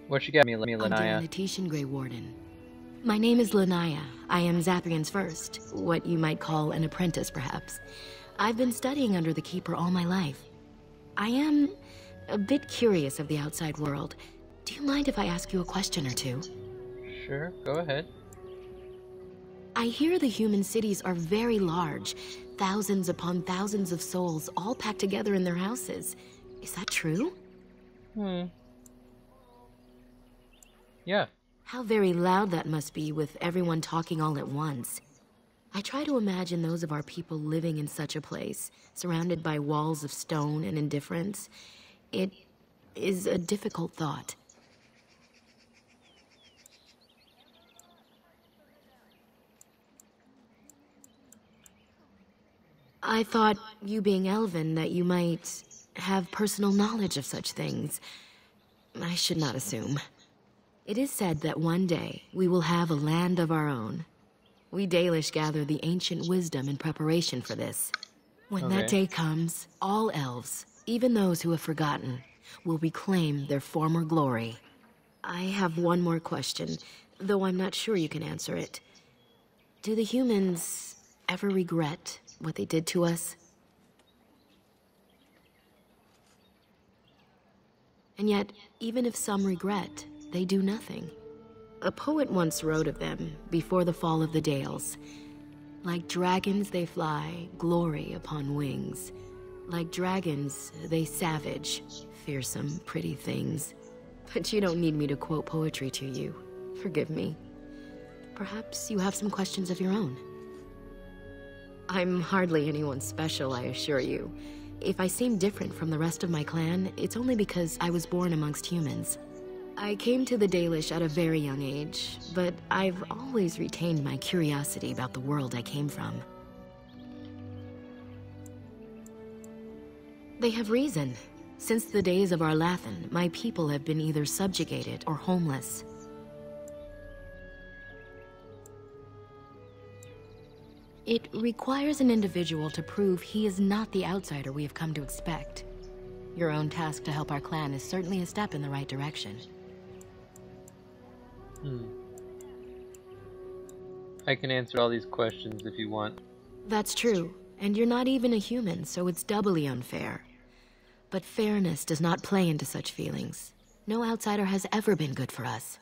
What you got me, Under Lanaya? an Etetian Grey Warden. My name is Lanaya. I am Zathrian's first, what you might call an apprentice, perhaps. I've been studying under the Keeper all my life. I am a bit curious of the outside world. Do you mind if I ask you a question or two? Sure, go ahead. I hear the human cities are very large, thousands upon thousands of souls all packed together in their houses. Is that true? Yeah. How very loud that must be with everyone talking all at once. I try to imagine those of our people living in such a place, surrounded by walls of stone and indifference. It is a difficult thought. I thought, you being Elven, that you might have personal knowledge of such things. I should not assume. It is said that one day we will have a land of our own. We Dalish gather the ancient wisdom in preparation for this. When that day comes, all elves, even those who have forgotten, will reclaim their former glory. I have one more question, though I'm not sure you can answer it. Do the humans ever regret what they did to us? And yet, even if some regret, they do nothing. A poet once wrote of them before the fall of the Dales. Like dragons they fly, glory upon wings. Like dragons, they savage, fearsome, pretty things. But you don't need me to quote poetry to you. Forgive me. Perhaps you have some questions of your own. I'm hardly anyone special, I assure you. If I seem different from the rest of my clan, it's only because I was born amongst humans. I came to the Dalish at a very young age, but I've always retained my curiosity about the world I came from. They have reason. Since the days of Arlathan, my people have been either subjugated or homeless. It requires an individual to prove he is not the outsider we have come to expect. Your own task to help our clan is certainly a step in the right direction. I can answer all these questions if you want. That's true, and you're not even a human, so it's doubly unfair. But fairness does not play into such feelings. No outsider has ever been good for us.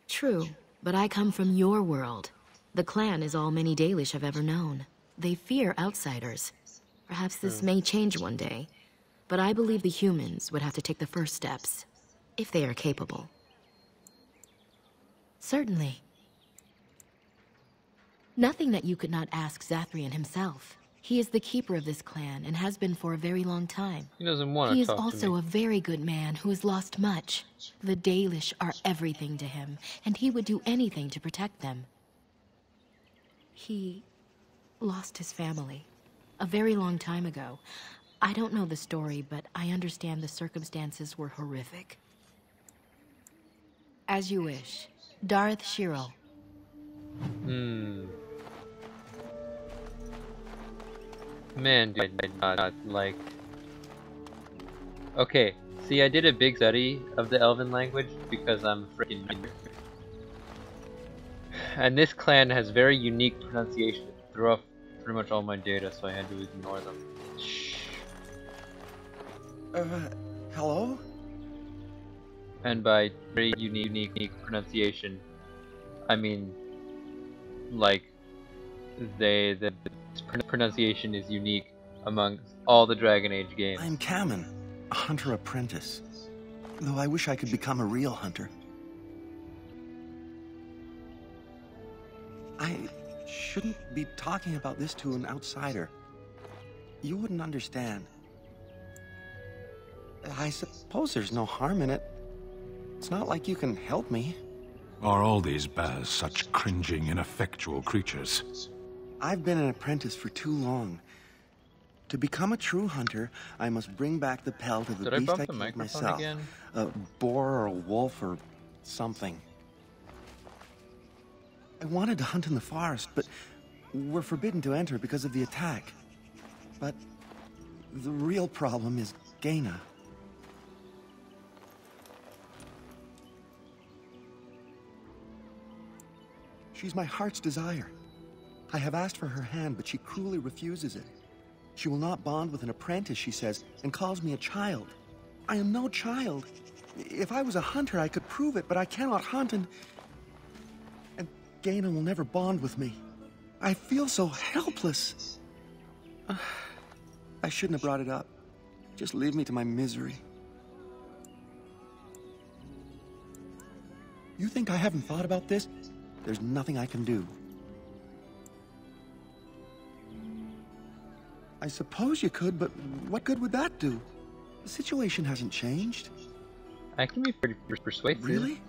True, but I come from your world. The clan is all many Dalish have ever known. They fear outsiders. Perhaps this may change one day, but I believe the humans would have to take the first steps, if they are capable. Certainly. Nothing that you could not ask Zathrian himself. He is the keeper of this clan and has been for a very long time. He doesn't want to He is talk to also me. a very good man who has lost much. The Dalish are everything to him, and he would do anything to protect them. He lost his family a very long time ago. I don't know the story, but I understand the circumstances were horrific. As you wish. Darth Shirel. Man, do I not like... Okay, see, I did a big study of the Elven language because I'm freaking nerd. And this clan has very unique pronunciation. It threw off pretty much all my data, so I had to ignore them. Shh. Hello? And by very unique pronunciation, I mean, like, the pronunciation is unique among all the Dragon Age games. I'm Kamen, a hunter apprentice. Though I wish I could become a real hunter. I shouldn't be talking about this to an outsider. You wouldn't understand. I suppose there's no harm in it. It's not like you can help me. Are all these bears such cringing, ineffectual creatures? I've been an apprentice for too long. To become a true hunter, I must bring back the pelt of the beast I killed myself. Again? A boar or a wolf or something. I wanted to hunt in the forest, but we're forbidden to enter because of the attack. But the real problem is Gaina. She's my heart's desire. I have asked for her hand, but she cruelly refuses it. She will not bond with an apprentice, she says, and calls me a child. I am no child. If I was a hunter, I could prove it, but I cannot hunt, and Gaina will never bond with me. I feel so helpless. I shouldn't have brought it up. Just leave me to my misery. You think I haven't thought about this? There's nothing I can do. I suppose you could, but what good would that do? The situation hasn't changed. I can be pretty persuasive. Really?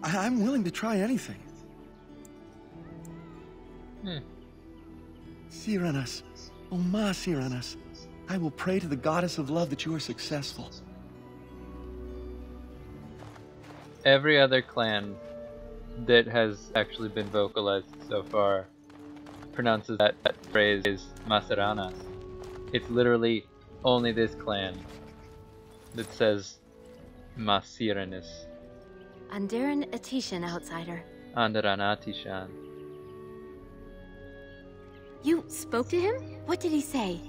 I'm willing to try anything. Cyranas, oh ma Cyranas, I will pray to the goddess of love that you are successful. Every other clan that has actually been vocalized so far pronounces that phrase Masaranas. It's literally only this clan that says Masiranis. Andaran Atishan, outsider. Andaran Atishan. You spoke to him? What did he say?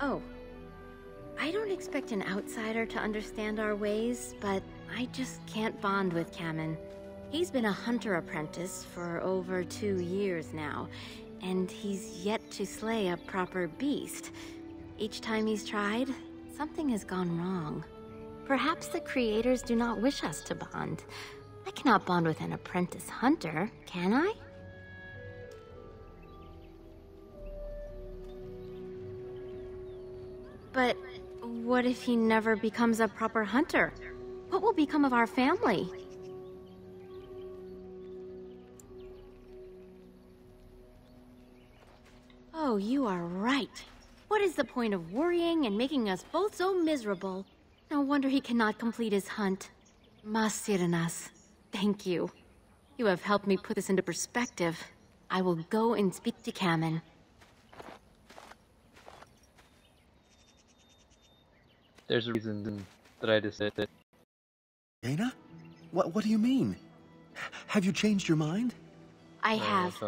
Oh. I don't expect an outsider to understand our ways, but I just can't bond with Kamen. He's been a hunter apprentice for over 2 years now, and he's yet to slay a proper beast. Each time he's tried, something has gone wrong. Perhaps the creators do not wish us to bond. I cannot bond with an apprentice hunter, can I? But what if he never becomes a proper hunter? What will become of our family? Oh, you are right. What is the point of worrying and making us both so miserable? No wonder he cannot complete his hunt. Masiranas, thank you. You have helped me put this into perspective. I will go and speak to Kamen. There's a reason that I decided. Gaina? What do you mean? Have you changed your mind? I have.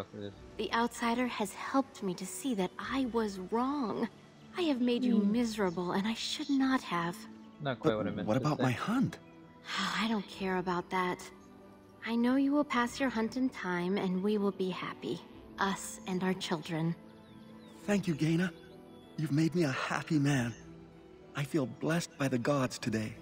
The outsider has helped me to see that I was wrong. I have made you miserable, and I should not have. Not quite what I meant. What about my hunt? I don't care about that. I know you will pass your hunt in time, and we will be happy. Us and our children. Thank you, Gaina. You've made me a happy man. I feel blessed by the gods today.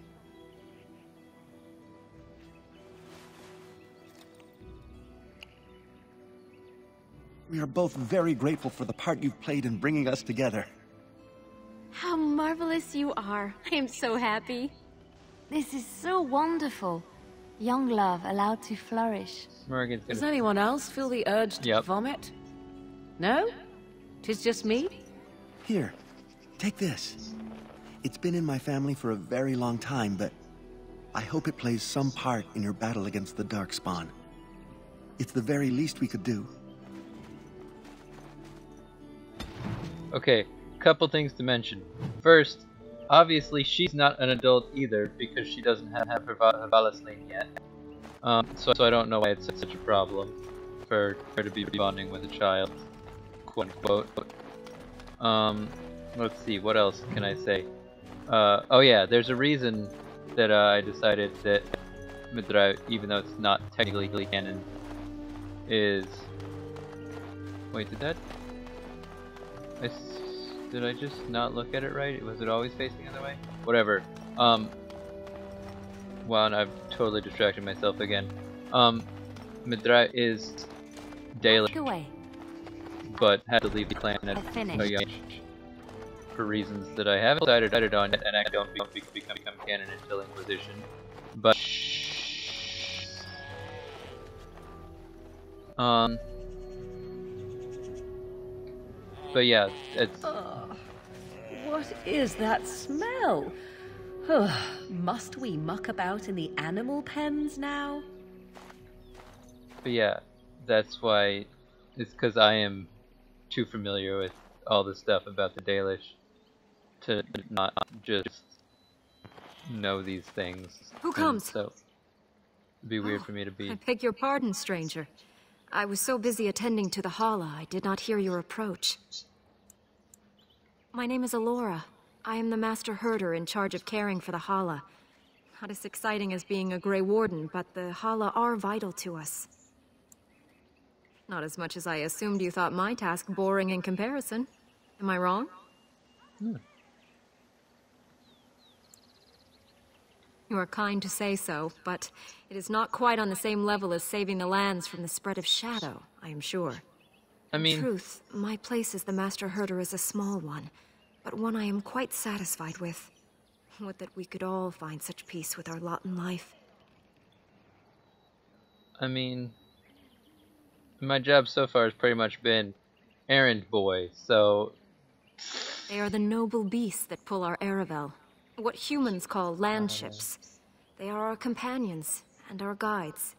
We are both very grateful for the part you've played in bringing us together. How marvelous you are. I am so happy. This is so wonderful. Young love allowed to flourish. Does anyone else feel the urge to vomit? No? 'Tis just me? Here, take this. It's been in my family for a very long time, but I hope it plays some part in your battle against the Darkspawn. It's the very least we could do. Okay, couple things to mention. First, obviously she's not an adult either because she doesn't have her Valisline yet. So I don't know why it's such a problem for her to be bonding with a child, quote unquote. Let's see, what else can I say? Oh yeah, there's a reason that I decided that Midra, even though it's not technically canon, is... Wait, did I just not look at it right? Was it always facing the other way? Whatever. Wow, and I've totally distracted myself again. Midra is Dalish, but had to leave the clan at a young age for reasons that I haven't decided on yet, and I don't become canon until Inquisition. But but yeah, it's... What is that smell? Must we muck about in the animal pens now? But yeah, that's why... It's because I am too familiar with all the stuff about the Dalish to not just know these things. Who comes? So it'd be weird for me to be. I beg your pardon, stranger. I was so busy attending to the Hala, I did not hear your approach. My name is Elora. I am the Master Herder in charge of caring for the Hala. Not as exciting as being a Grey Warden, but the Hala are vital to us. Not as much as I assumed you thought my task boring in comparison. Am I wrong? You are kind to say so, but it is not quite on the same level as saving the lands from the spread of shadow, I am sure. I mean, In truth, my place as the Master Herder is a small one, but one I am quite satisfied with. Would that we could all find such peace with our lot in life. I mean, my job so far has pretty much been errand boy, so... They are the noble beasts that pull our Aravel. What humans call land ships. They are our companions and our guides.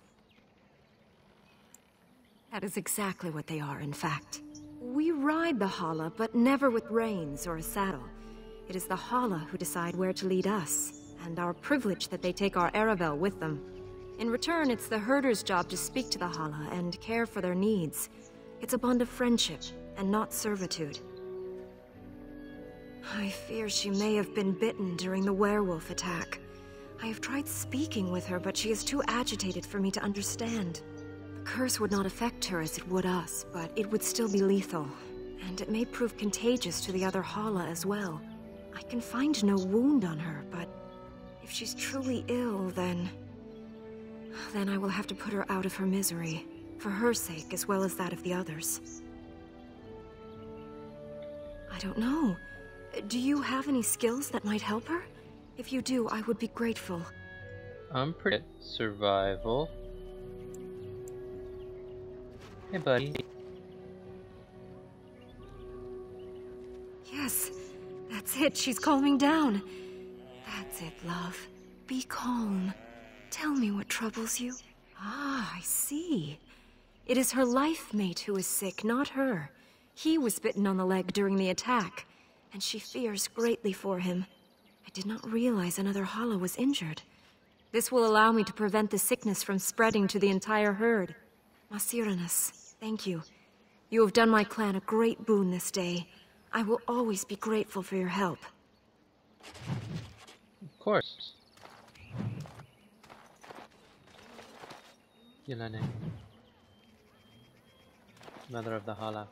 That is exactly what they are, in fact. We ride the Hala, but never with reins or a saddle. It is the Hala who decide where to lead us, and our privilege that they take our Aravel with them. In return, it's the herder's job to speak to the Hala and care for their needs. It's a bond of friendship, and not servitude. I fear she may have been bitten during the werewolf attack. I have tried speaking with her, but she is too agitated for me to understand. The curse would not affect her as it would us, but it would still be lethal, and it may prove contagious to the other Hala as well. I can find no wound on her, but if she's truly ill, then I will have to put her out of her misery, for her sake as well as that of the others. I don't know. Do you have any skills that might help her? If you do, I would be grateful. I'm pretty at survival. Hey, buddy. Yes, that's it. She's calming down. That's it, love. Be calm. Tell me what troubles you. Ah, I see. It is her life mate who is sick, not her. He was bitten on the leg during the attack, and she fears greatly for him. I did not realize another Hala was injured. This will allow me to prevent the sickness from spreading to the entire herd. Masiranus, thank you. You have done my clan a great boon this day. I will always be grateful for your help. Of course. Yelene. Mother of the Hala.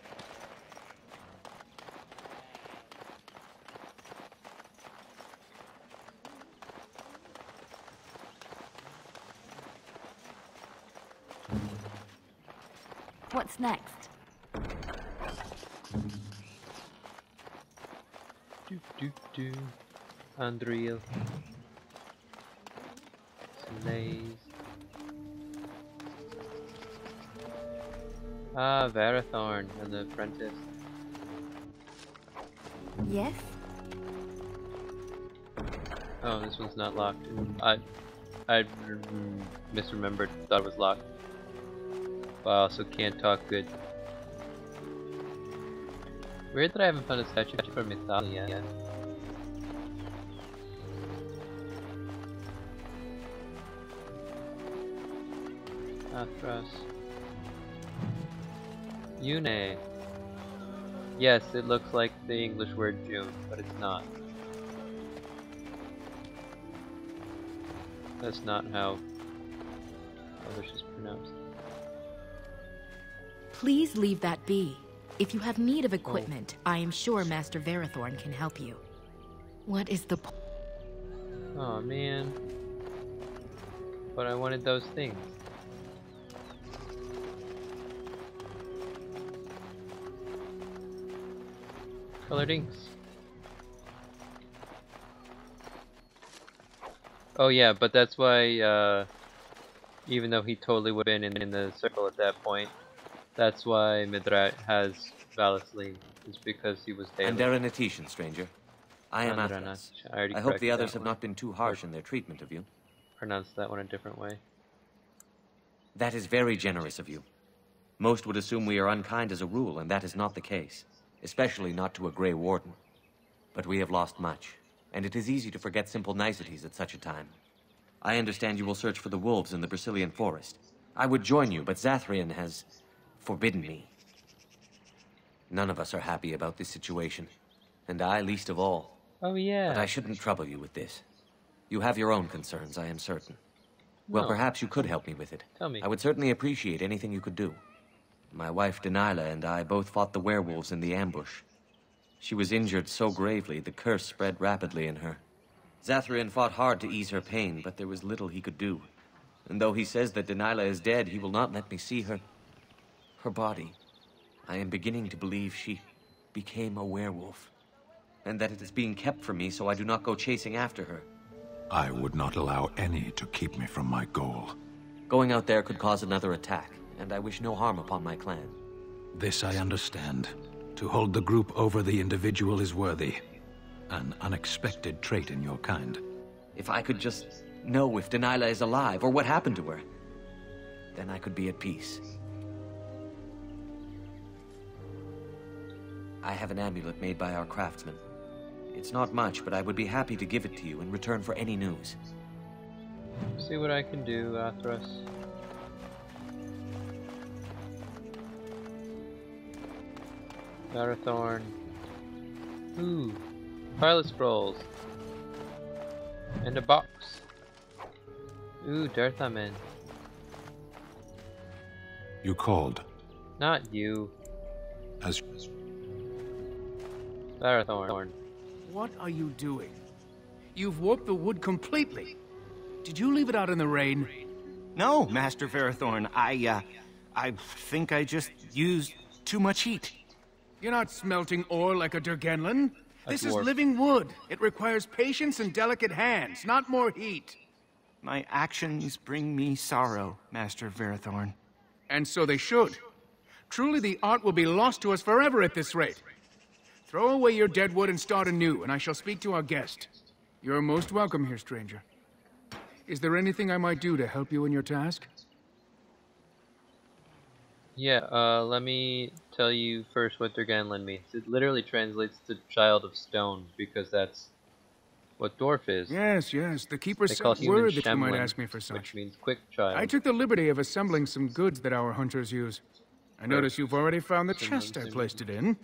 What's next? Do. Andriel. Slays. Ah, Thorn and the apprentice. Yes? Oh, this one's not locked. I misremembered. Thought it was locked. But I also can't talk good. Weird that I haven't found a statue for Mythalia yet. Athros. Yune. Yes, it looks like the English word June, but it's not. That's not how Dalish is pronounced. Please leave that be. If you have need of equipment, I am sure Master Thorn can help you. What is the point? Oh man. But I wanted those things. Colored inks. Oh yeah, but that's why, even though he totally would have been in the circle at that point, that's why Midrat has Valisline, is because he was Dalish. Anderanetitian, stranger. I am Athos. I hope the others have not been too harsh in their treatment of you. Pronounce that one a different way. That is very generous of you. Most would assume we are unkind as a rule, and that is not the case. especially not to a Grey Warden. But we have lost much, and it is easy to forget simple niceties at such a time. I understand you will search for the wolves in the Brazilian forest. I would join you, but Zathrian has forbidden me. None of us are happy about this situation, and I least of all. Oh yeah. But I shouldn't trouble you with this. You have your own concerns, I am certain. Well, No. perhaps you could help me with it. Tell me. I would certainly appreciate anything you could do. My wife, Dalish, and I both fought the werewolves in the ambush. She was injured so gravely, the curse spread rapidly in her. Zathrian fought hard to ease her pain, but there was little he could do. And though he says that Dalish is dead, he will not let me see her body. I am beginning to believe she became a werewolf, and that it is being kept from me so I do not go chasing after her. I would not allow any to keep me from my goal. Going out there could cause another attack, and I wish no harm upon my clan. This I understand. To hold the group over the individual is worthy. An unexpected trait in your kind. If I could just know if Dalish is alive, or what happened to her, then I could be at peace. I have an amulet made by our craftsman. It's not much, but I would be happy to give it to you in return for any news. See what I can do, Athros. Thorn. Ooh. Pilot scrolls. And a box. Ooh, Darthamen. You called. Not you. As Thorn. What are you doing? You've warped the wood completely. Did you leave it out in the rain? No, Master Varathorn. I think I just used too much heat. You're not smelting ore like a Durgenlin. This is dwarf. living wood. It requires patience and delicate hands, not more heat. My actions bring me sorrow, Master Varathorn. And so they should. Truly, the art will be lost to us forever at this rate. Throw away your dead wood and start anew, and I shall speak to our guest. You're most welcome here, stranger. Is there anything I might do to help you in your task? Yeah, let me tell you first what Durganlin means. It literally translates to child of stone, because that's what dwarf is. Yes, the keeper They sent call human word that you might Shemlin, ask me for such. which means quick child. I took the liberty of assembling some goods that our hunters use. I notice you've already found the chest I placed it in.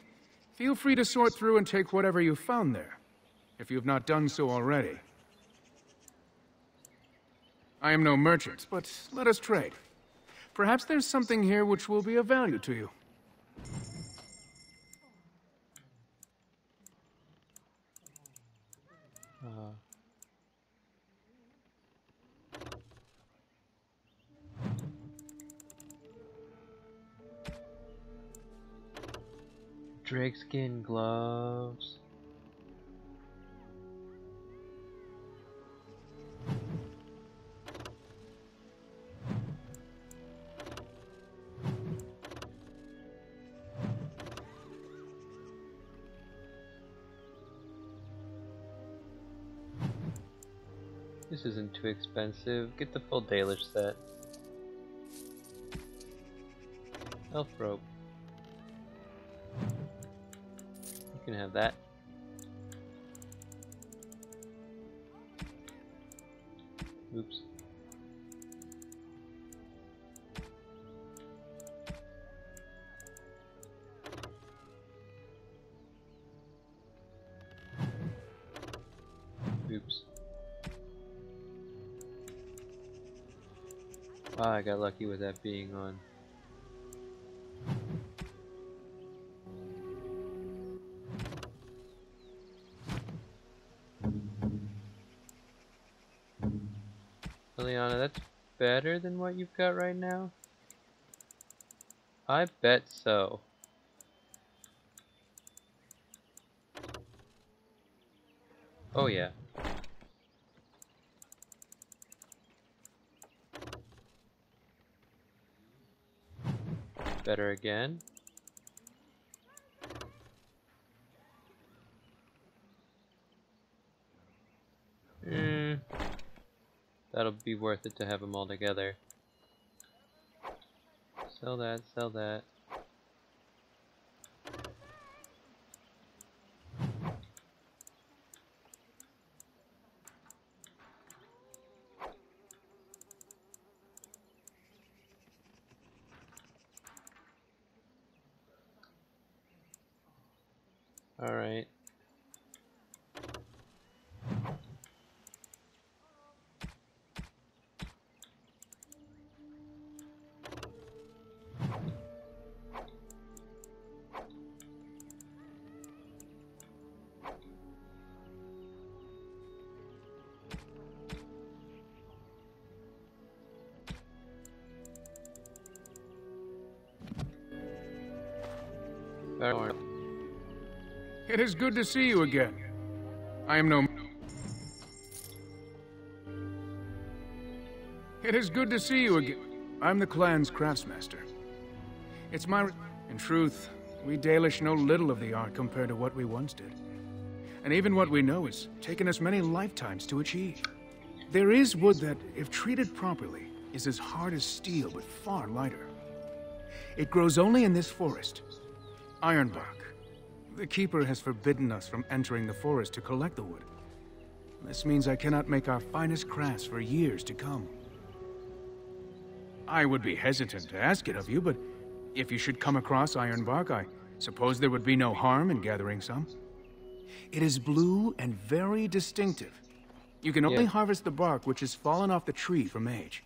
Feel free to sort through and take whatever you found there, if you've not done so already. I am no merchant, but let us trade. Perhaps there's something here which will be of value to you. Drakeskin gloves. This isn't too expensive. Get the full Dalish set. Elf rope. You can have that. Oops. Oops. Ah, I got lucky with that being on. Liliana, that's better than what you've got right now? I bet so. Oh yeah. Better again. That'll be worth it to have them all together. Sell that, sell that. Alright. Thorn. It is good to see you again. I am no... It is good to see you again. I'm the clan's craftsmaster. It's my... In truth, we Dalish know little of the art compared to what we once did. And even what we know has taken us many lifetimes to achieve. There is wood that, if treated properly, is as hard as steel but far lighter. It grows only in this forest. Ironbark. The Keeper has forbidden us from entering the forest to collect the wood. This means I cannot make our finest crafts for years to come. I would be hesitant to ask it of you, but if you should come across ironbark, I suppose there would be no harm in gathering some. It is blue and very distinctive. You can only harvest the bark which has fallen off the tree from age.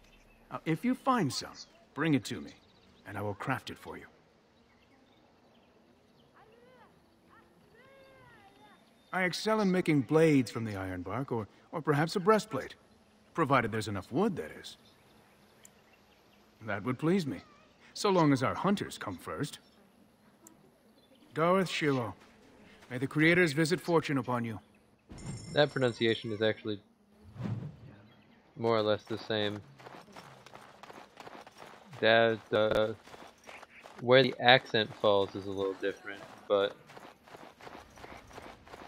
Now, if you find some, bring it to me, and I will craft it for you. I excel in making blades from the ironbark, or perhaps a breastplate. Provided there's enough wood, that is. That would please me, so long as our hunters come first. Dareth Shiro, may the Creators visit fortune upon you. That pronunciation is actually more or less the same. That, where the accent falls is a little different, but...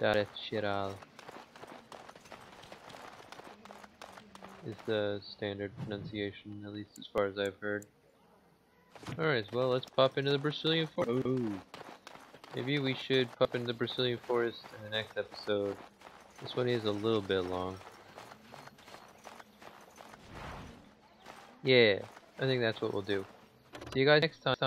Dareth Shiro is the standard pronunciation, at least as far as I've heard. Alright, well, let's pop into the Brazilian forest. Oh, maybe we should pop into the Brazilian forest in the next episode. This one is a little bit long. Yeah, I think that's what we'll do. See you guys next time.